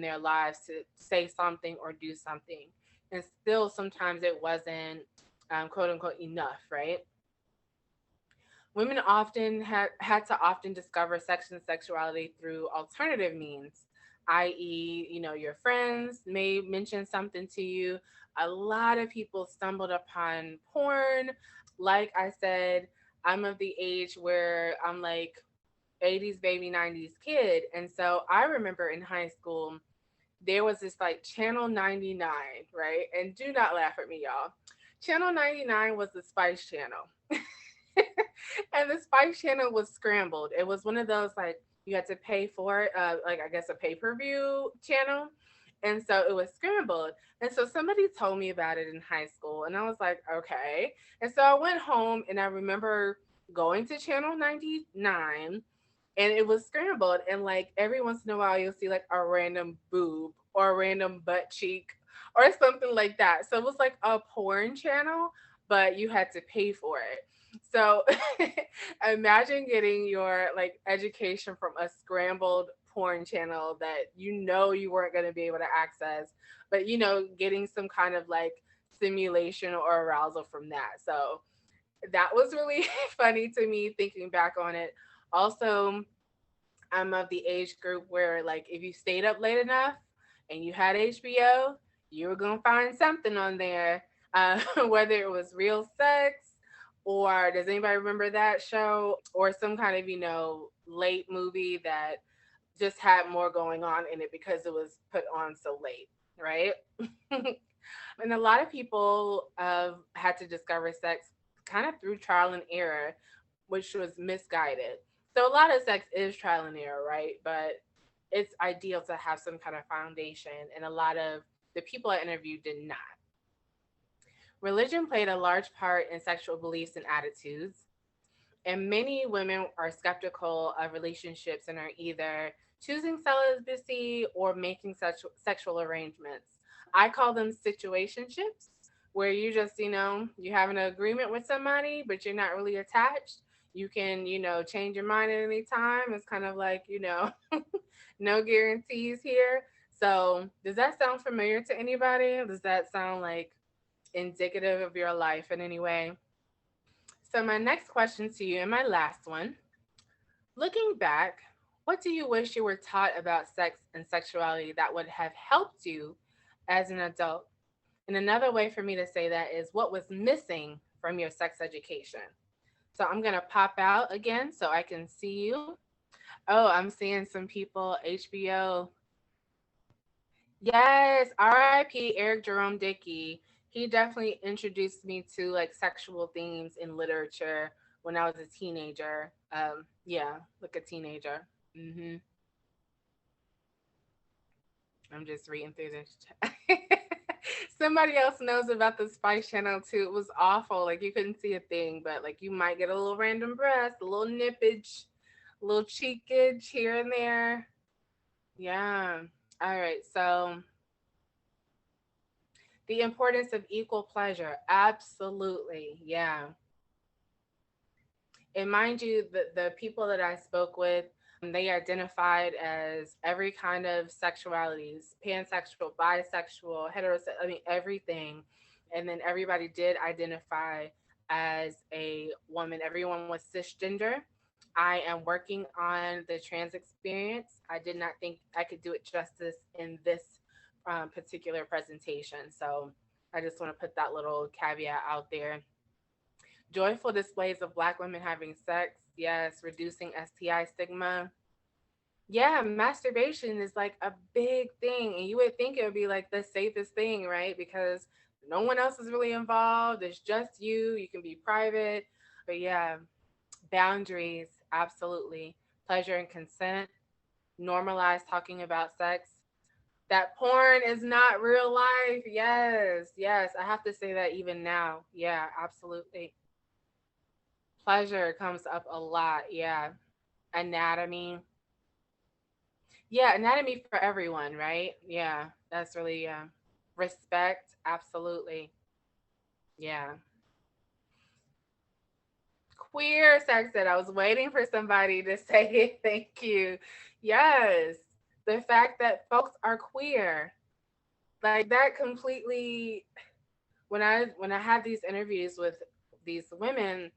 their lives to say something or do something. And still sometimes it wasn't quote unquote enough, right? Women often had to often discover sex and sexuality through alternative means, i.e., your friends may mention something to you. A lot of people stumbled upon porn. Like I said, I'm of the age where I'm like 80s baby, 90s kid. And so I remember in high school, there was this like Channel 99, right? And do not laugh at me, y'all. Channel 99 was the Spice Channel. And the Spice Channel was scrambled. It was one of those like you had to pay for it, like I guess a pay-per-view channel. And so it was scrambled. And so somebody told me about it in high school. And I was like, okay. And so I went home and I remember going to Channel 99 and it was scrambled. And like every once in a while, you'll see like a random boob or a random butt cheek or something like that. So it was like a porn channel, but you had to pay for it. So imagine getting your like education from a scrambled porn channel that you weren't going to be able to access, but getting some kind of like stimulation or arousal from that. So that was really funny to me thinking back on it. Also, I'm of the age group where like if you stayed up late enough and you had HBO, you were gonna find something on there, whether it was real sex Or does anybody remember that show? Or some kind of, late movie that just had more going on in it because it was put on so late, right? And a lot of people had to discover sex kind of through trial and error, which was misguided. So a lot of sex is trial and error, right? But it's ideal to have some kind of foundation. And a lot of the people I interviewed did not. Religion played a large part in sexual beliefs and attitudes. And many women are skeptical of relationships and are either choosing celibacy or making sexual arrangements. I call them situationships, where you just, you have an agreement with somebody, but you're not really attached. You can, change your mind at any time. It's kind of like, no guarantees here. So, does that sound familiar to anybody? Does that sound like indicative of your life in any way? So, my next question to you, and my last one, looking back, what do you wish you were taught about sex and sexuality that would have helped you as an adult? And another way for me to say that is what was missing from your sex education? So, I'm going to pop out again so I can see you. Oh, I'm seeing some people, HBO. Yes, RIP Eric Jerome Dickey. He definitely introduced me to like sexual themes in literature when I was a teenager. Yeah, like a teenager. hmm I'm just reading through this. Somebody else knows about the Spice Channel too. It was awful. Like you couldn't see a thing, but like you might get a little random breast, a little nippage, a little cheekage here and there. Yeah. All right. So the importance of equal pleasure. Absolutely. Yeah. And mind you, the people that I spoke with, they identified as every kind of sexualities, pansexual, bisexual, heterosexual, I mean, everything. And then everybody did identify as a woman. Everyone was cisgender. I am working on the trans experience. I did not think I could do it justice in this particular presentation. So I just want to put that little caveat out there. Joyful displays of Black women having sex. Yes, reducing STI stigma. Yeah, masturbation is like a big thing. And you would think it would be like the safest thing, right? Because no one else is really involved. It's just you. You can be private. But yeah, boundaries, absolutely. Pleasure and consent. Normalize talking about sex. That porn is not real life. Yes, yes. I have to say that even now. Yeah, absolutely. Pleasure comes up a lot. Yeah. Anatomy. Yeah, anatomy for everyone, right? Yeah. That's really, respect. Absolutely. Yeah. Queer sex ed. I was waiting for somebody to say it. Thank you. Yes. The fact that folks are queer. Like that completely when I had these interviews with these women,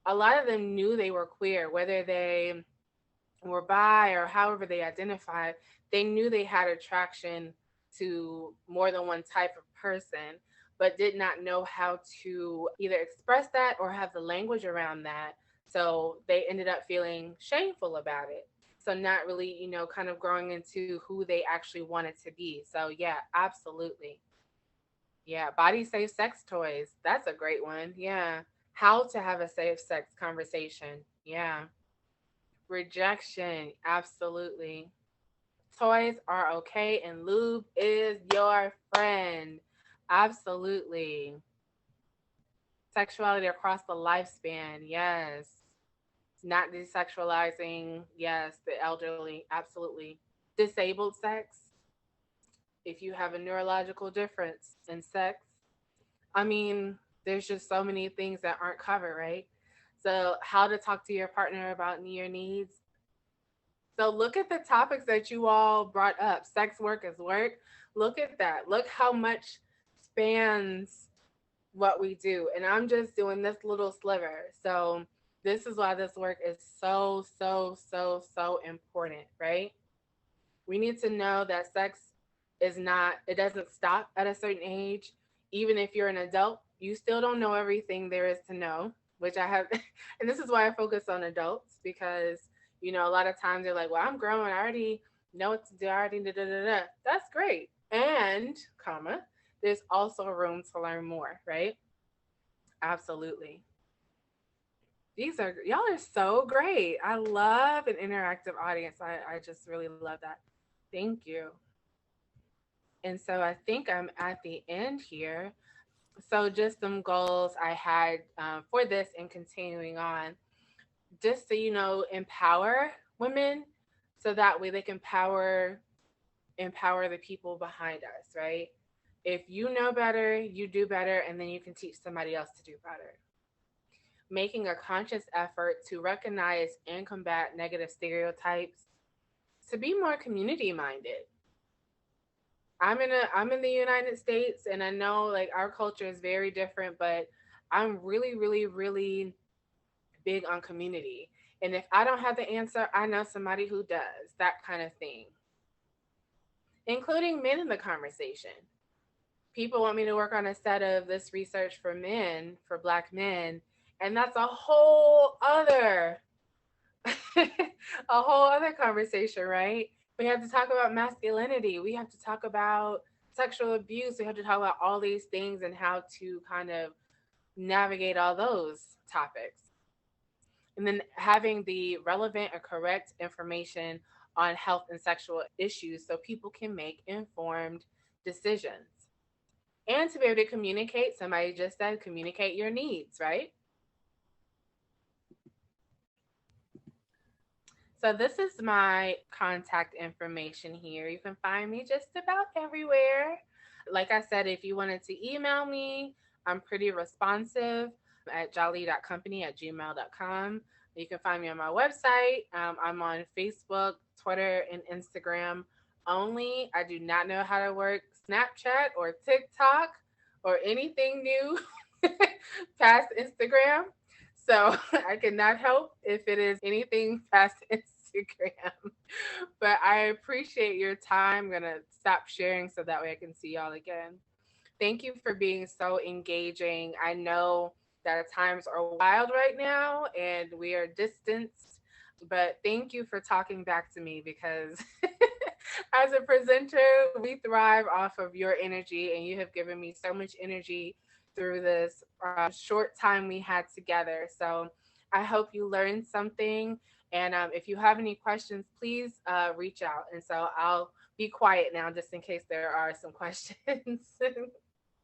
a lot of them knew they were queer, whether they were bi or however they identified, they knew they had attraction to more than one type of person, but did not know how to either express that or have the language around that. So they ended up feeling shameful about it. So not really, kind of growing into who they actually wanted to be. So yeah, absolutely. Yeah, body safe sex toys. That's a great one. Yeah. How to have a safe sex conversation. Yeah. Rejection, absolutely. Toys are okay and lube is your friend. Absolutely. Sexuality across the lifespan, yes. Not desexualizing, yes. The elderly, absolutely. Disabled sex, if you have a neurological difference in sex. I mean, there's just so many things that aren't covered, right? So, how to talk to your partner about your needs. So look at the topics that you all brought up. Sex work is work. Look at that. Look how much spans what we do. And I'm just doing this little sliver. So this is why this work is so, so, so, so important, right? We need to know that sex is not, it doesn't stop at a certain age. Even if you're an adult, you still don't know everything there is to know. which I have, and this is why I focus on adults because, a lot of times they're like, well, I'm grown. I already know what to do. I already da da da da. That's great. And, comma, there's also room to learn more, right? Absolutely. Y'all are so great. I love an interactive audience. I just really love that. Thank you. And so I think I'm at the end here. So just some goals I had for this and continuing on, just so empower women, so that way they can empower the people behind us, right? If you know better, you do better, and then you can teach somebody else to do better. Making a conscious effort to recognize and combat negative stereotypes, to be more community minded. I'm in the United States, and I know like our culture is very different, but I'm really, really, really big on community. And if I don't have the answer, I know somebody who does, that kind of thing. Including men in the conversation. People want me to work on a set of this research for men, for Black men, and that's a whole other a whole other conversation, right? We have to talk about masculinity. We have to talk about sexual abuse. We have to talk about all these things and how to kind of navigate all those topics. And then having the relevant and correct information on health and sexual issues so people can make informed decisions. And to be able to communicate, somebody just said, communicate your needs, right? So this is my contact information here. You can find me just about everywhere. Like I said, if you wanted to email me, I'm pretty responsive at jaali.company@gmail.com. You can find me on my website. I'm on Facebook, Twitter, and Instagram only. I do not know how to work Snapchat or TikTok or anything new past Instagram. So I cannot help if it is anything past Instagram. But I appreciate your time. I'm going to stop sharing so that way I can see y'all again. Thank you for being so engaging. I know that times are wild right now and we are distanced, but thank you for talking back to me because as a presenter, we thrive off of your energy, and you have given me so much energy through this short time we had together. So I hope you learned something. And if you have any questions, please reach out. And so I'll be quiet now just in case there are some questions.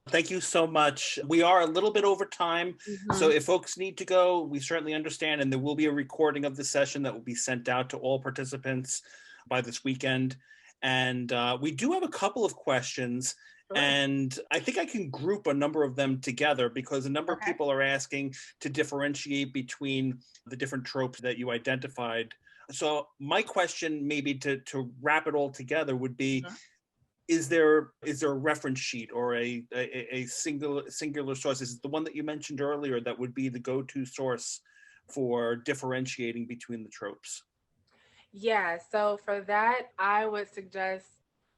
Thank you so much. We are a little bit over time. So if folks need to go, we certainly understand. And there will be a recording of the session that will be sent out to all participants by this weekend. And we do have a couple of questions.
Sure.
And I think I can group a number of them together because a number of people are asking to differentiate between the different tropes that you identified. So my question, maybe to wrap it all together, would be, is there a reference sheet or a singular source? Is it the one that you mentioned earlier that would be the go-to source for differentiating between the tropes?
Yeah, so for that, I would suggest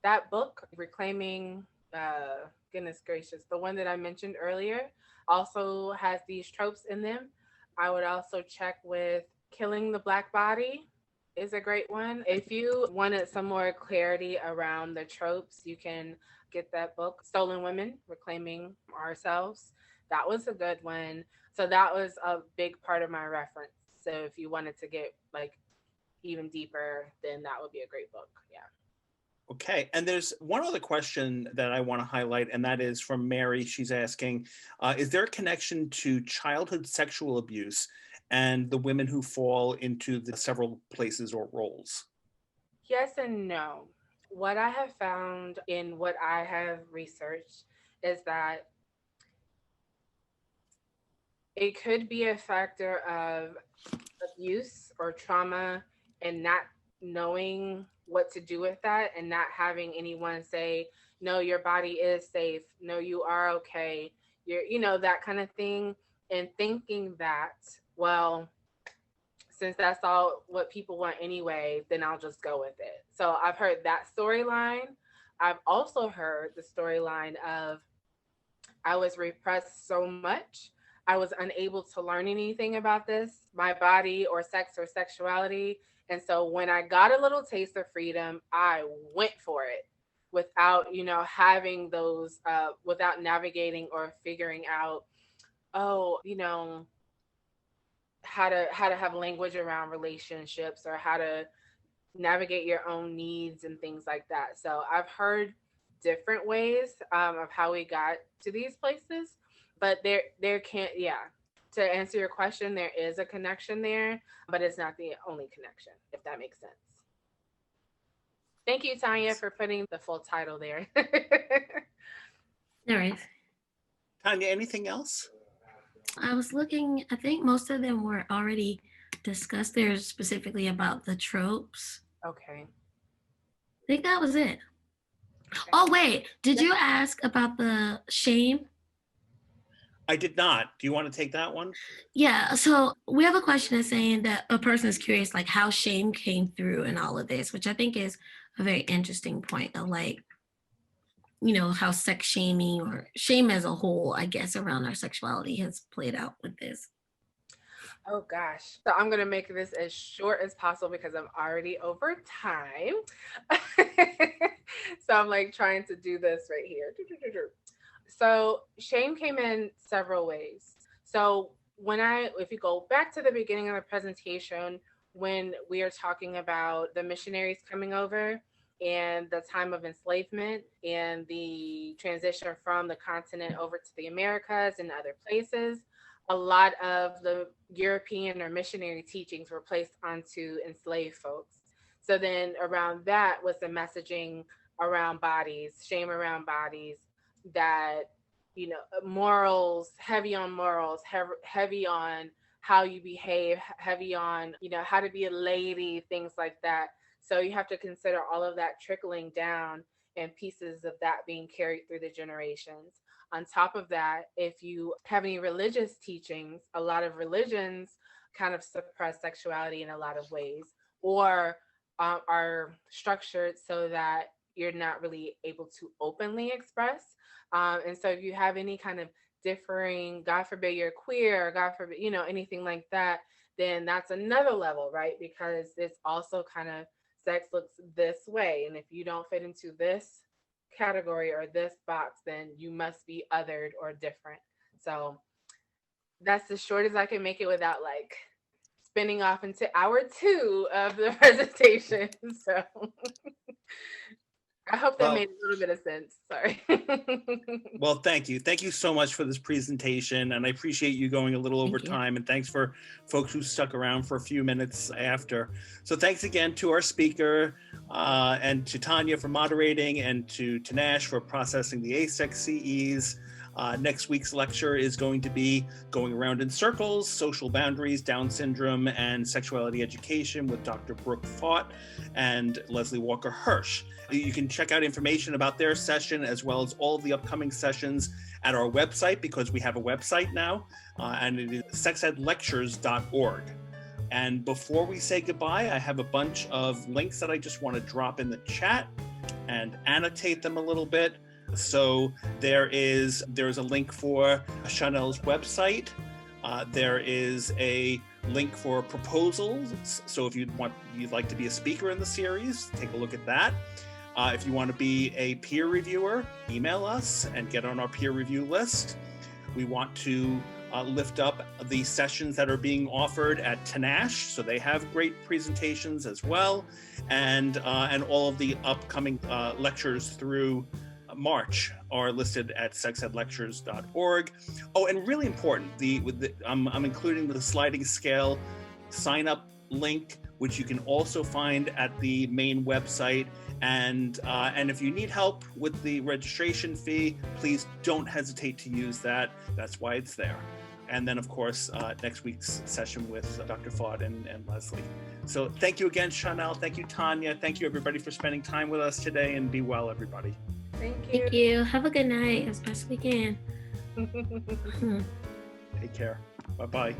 that book, Reclaiming, goodness gracious, the one that I mentioned earlier also has these tropes in them. I would also check with Killing the Black Body is a great one. If you wanted some more clarity around the tropes, you can get that book, Stolen Women, Reclaiming Ourselves. That was a good one. So that was a big part of my reference. So if you wanted to get like even deeper, then that would be a great book. Yeah.
Okay, and there's one other question that I want to highlight, and that is from Mary. She's asking, is there a connection to childhood sexual abuse and the women who fall into the several places or roles?
Yes and no. What I have found in what I have researched is that it could be a factor of abuse or trauma and not knowing what to do with that and not having anyone say, no, your body is safe. No, you are okay. You're, that kind of thing. And thinking that, well, since that's all what people want anyway, then I'll just go with it. So I've heard that storyline. I've also heard the storyline of I was repressed so much. I was unable to learn anything about this, my body or sex or sexuality. And so when I got a little taste of freedom, I went for it without, having those, without navigating or figuring out, oh, how to have language around relationships or how to navigate your own needs and things like that. So I've heard different ways of how we got to these places, but there can't, yeah. To answer your question, there is a connection there, but it's not the only connection, if that makes sense. Thank you, Tanya, for putting the full title there.
All right.
Tanya, anything else?
I was looking, I think most of them were already discussed there, specifically about the tropes.
Okay.
I think that was it. Oh, wait, did you ask about the shame?
I did not. Do you want to take that one?
Yeah, so we have a question that's saying that a person is curious, like how shame came through in all of this, which I think is a very interesting point of like, how sex shaming or shame as a whole, I guess, around our sexuality has played out with this.
Oh gosh. So I'm going to make this as short as possible because I'm already over time. So I'm like trying to do this right here. So shame came in several ways. So if you go back to the beginning of the presentation, when we are talking about the missionaries coming over and the time of enslavement and the transition from the continent over to the Americas and other places, a lot of the European or missionary teachings were placed onto enslaved folks. So then around that was the messaging around bodies, shame around bodies, that, morals, heavy on morals, heavy on how you behave, heavy on, how to be a lady, things like that. So you have to consider all of that trickling down and pieces of that being carried through the generations. On top of that, if you have any religious teachings, a lot of religions kind of suppress sexuality in a lot of ways, or are structured so that you're not really able to openly express. And so if you have any kind of differing, God forbid you're queer, God forbid, anything like that, then that's another level, right? Because it's also kind of sex looks this way. And if you don't fit into this category or this box, then you must be othered or different. So that's as short as I can make it without like spinning off into hour 2 of the presentation. So I hope that made a little bit of sense. Sorry.
Well, thank you. Thank you so much for this presentation. And I appreciate you going a little over time. And thanks for folks who stuck around for a few minutes after. So thanks again to our speaker and to Tanya for moderating and to Nash for processing the ASEC CEs. Next week's lecture is going to be Going Around in Circles, Social Boundaries, Down Syndrome, and Sexuality Education with Dr. Brooke Faught and Leslie Walker Hirsch. You can check out information about their session as well as all of the upcoming sessions at our website, because we have a website now, and it is sexedlectures.org. And before we say goodbye, I have a bunch of links that I just want to drop in the chat and annotate them a little bit. So there's a link for Chanel's website. There is a link for proposals. So if you'd like to be a speaker in the series, take a look at that. If you want to be a peer reviewer, email us and get on our peer review list. We want to lift up the sessions that are being offered at Tanash, so they have great presentations as well, and all of the upcoming lectures through March are listed at sexedlectures.org. Oh, and really important, I'm including the sliding scale sign up link, which you can also find at the main website. And if you need help with the registration fee, please don't hesitate to use that. That's why it's there. And then, of course, next week's session with Dr. Faught and Leslie. So thank you again, Chanel. Thank you, Tanya. Thank you, everybody, for spending time with us today, and be well, everybody.
Thank you.
Thank you. Have a good night as best we can.
Take care. Bye-bye.